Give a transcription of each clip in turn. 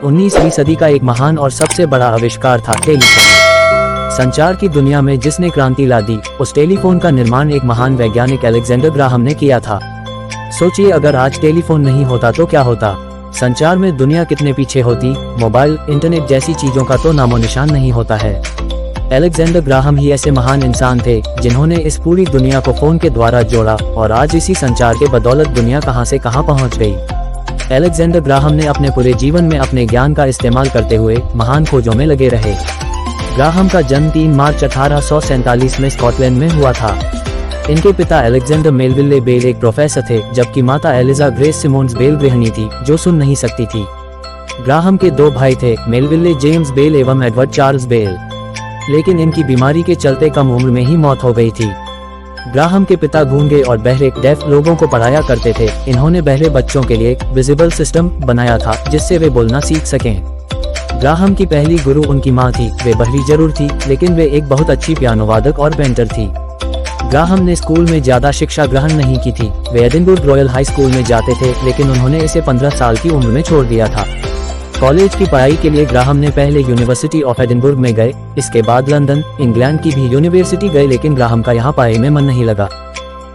19वीं सदी का एक महान और सबसे बड़ा आविष्कार था टेलीफोन। संचार की दुनिया में जिसने क्रांति ला दी, उस टेलीफोन का निर्माण एक महान वैज्ञानिक अलेक्जेंडर ग्राहम ने किया था। सोचिए, अगर आज टेलीफोन नहीं होता तो क्या होता। संचार में दुनिया कितने पीछे होती। मोबाइल, इंटरनेट जैसी चीजों का तो नामो निशान नहीं होता है। अलेक्जेंडर ग्राहम ही ऐसे महान इंसान थे जिन्होंने इस पूरी दुनिया को फोन के द्वारा जोड़ा, और आज इसी संचार के बदौलत दुनिया कहां से कहां पहुंच गई। अलेक्जेंडर ग्राहम ने अपने पूरे जीवन में अपने ज्ञान का इस्तेमाल करते हुए महान खोजों में लगे रहे। ग्राहम का जन्म 3 मार्च 1847 में स्कॉटलैंड में हुआ था। इनके पिता अलेक्जेंडर मेलविले बेल एक प्रोफेसर थे, जबकि माता एलिजा ग्रेस सिमोन्स बेल गृहिणी थी जो सुन नहीं सकती थी। ग्राहम के 2 भाई थे, मेलविले जेम्स बेल एवं एडवर्ड चार्ल्स बेल, लेकिन इनकी बीमारी के चलते कम उम्र में ही मौत हो गई थी। ग्राहम के पिता गूंगे और बहरे डेफ लोगों को पढ़ाया करते थे। इन्होंने बहरे बच्चों के लिए एक विजिबल सिस्टम बनाया था जिससे वे बोलना सीख सकें। ग्राहम की पहली गुरु उनकी माँ थी। वे बहरी जरूर थी, लेकिन वे एक बहुत अच्छी पियानो वादक और पेंटर थी। ग्राहम ने स्कूल में ज्यादा शिक्षा ग्रहण नहीं की थी। वे एडिनबर्ग रॉयल हाई स्कूल में जाते थे, लेकिन उन्होंने इसे 15 साल की उम्र में छोड़ दिया था। कॉलेज की पढ़ाई के लिए ग्राहम ने पहले यूनिवर्सिटी ऑफ एडिनबर्ग में गए, इसके बाद लंदन, इंग्लैंड की भी यूनिवर्सिटी गए, लेकिन ग्राहम का यहाँ पढ़ाई में मन नहीं लगा।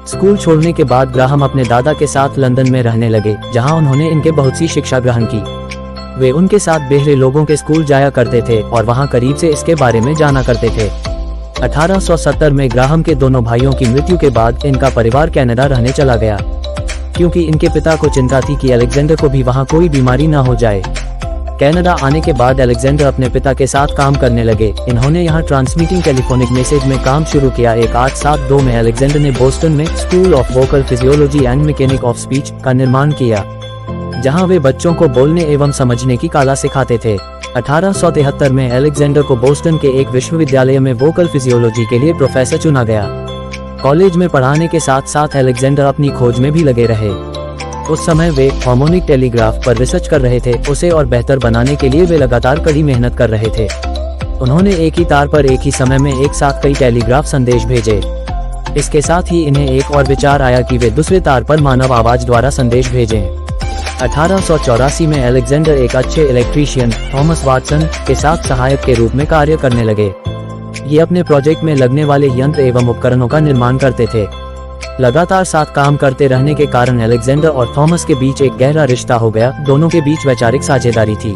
स्कूल छोड़ने के बाद ग्राहम अपने दादा के साथ लंदन में रहने लगे, जहाँ उन्होंने इनके बहुत सी शिक्षा ग्रहण की। वे उनके साथ बहरे लोगों के स्कूल जाया करते थे और वहाँ करीब से इसके बारे में जाना करते थे। 1870 में ग्राहम के दोनों भाइयों की मृत्यु के बाद इनका परिवार कनाडा रहने चला गया, क्योंकि इनके पिता को चिंता थी कि अलेक्जेंडर को भी वहाँ कोई बीमारी न हो जाए। कनाडा आने के बाद अलेक्जेंडर अपने पिता के साथ काम करने लगे। इन्होंने यहाँ ट्रांसमिटिंग टेलीफोनिक मैसेज में काम शुरू किया। 1872 में अलेक्जेंडर ने बोस्टन में school of vocal physiology and mechanic of speech का निर्माण किया, जहाँ वे बच्चों को बोलने एवं समझने की कला सिखाते थे। 1873 में अलेक्जेंडर को बोस्टन के एक विश्वविद्यालय में वोकल फिजियोलॉजी के लिए प्रोफेसर चुना गया। कॉलेज में पढ़ाने के साथ साथ अलेक्जेंडर अपनी खोज में भी लगे रहे। उस समय वे हार्मोनिक टेलीग्राफ पर रिसर्च कर रहे थे। उसे और बेहतर बनाने के लिए वे लगातार कड़ी मेहनत कर रहे थे। उन्होंने एक ही तार पर एक ही समय में एक साथ कई टेलीग्राफ संदेश भेजे। इसके साथ ही इन्हें एक और विचार आया कि वे दूसरे तार पर मानव आवाज द्वारा संदेश भेजें। 1884 में अलेक्जेंडर एक अच्छे इलेक्ट्रीशियन थॉमस वाटसन के साथ सहायक के रूप में कार्य करने लगे। ये अपने प्रोजेक्ट में लगने वाले यंत्र एवं उपकरणों का निर्माण करते थे। लगातार साथ काम करते रहने के कारण अलेक्जेंडर और थॉमस के बीच एक गहरा रिश्ता हो गया। दोनों के बीच वैचारिक साझेदारी थी,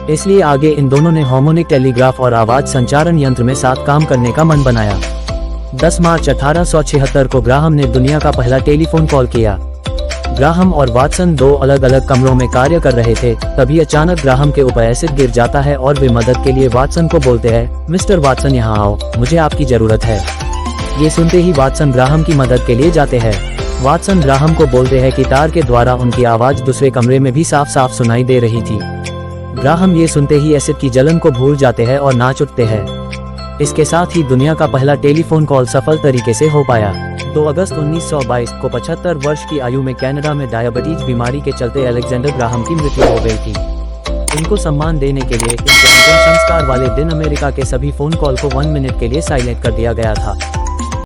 इसलिए आगे इन दोनों ने हार्मोनिक टेलीग्राफ और आवाज संचारण यंत्र में साथ काम करने का मन बनाया। 10 मार्च 1876 को ग्राहम ने दुनिया का पहला टेलीफोन कॉल किया। ग्राहम और वाटसन 2 अलग अलग कमरों में कार्य कर रहे थे। तभी अचानक ग्राहम के ऊपर एसिड गिर जाता है और वे मदद के लिए वाटसन को बोलते हैं, मिस्टर वाटसन यहाँ आओ, मुझे आपकी जरूरत है। ये सुनते ही वाटसन ग्राहम की मदद के लिए जाते हैं। वाटसन ग्राहम को बोलते हैं कि तार के द्वारा उनकी आवाज दूसरे कमरे में भी साफ साफ सुनाई दे रही थी। ग्राहम ये सुनते ही एसिड की जलन को भूल जाते हैं और नाच उठते हैं। इसके साथ ही दुनिया का पहला टेलीफोन कॉल सफल तरीके से हो पाया। 2 अगस्त 1922 को 75 वर्ष की आयु में कनाडा में डायबिटीज बीमारी के चलते अलेक्जेंडर ग्राहम की मृत्यु हो गई थी। इनको सम्मान देने के लिए इनके अंतिम संस्कार वाले दिन अमेरिका के सभी फोन कॉल को 1 मिनट के लिए साइलेंट कर दिया गया था।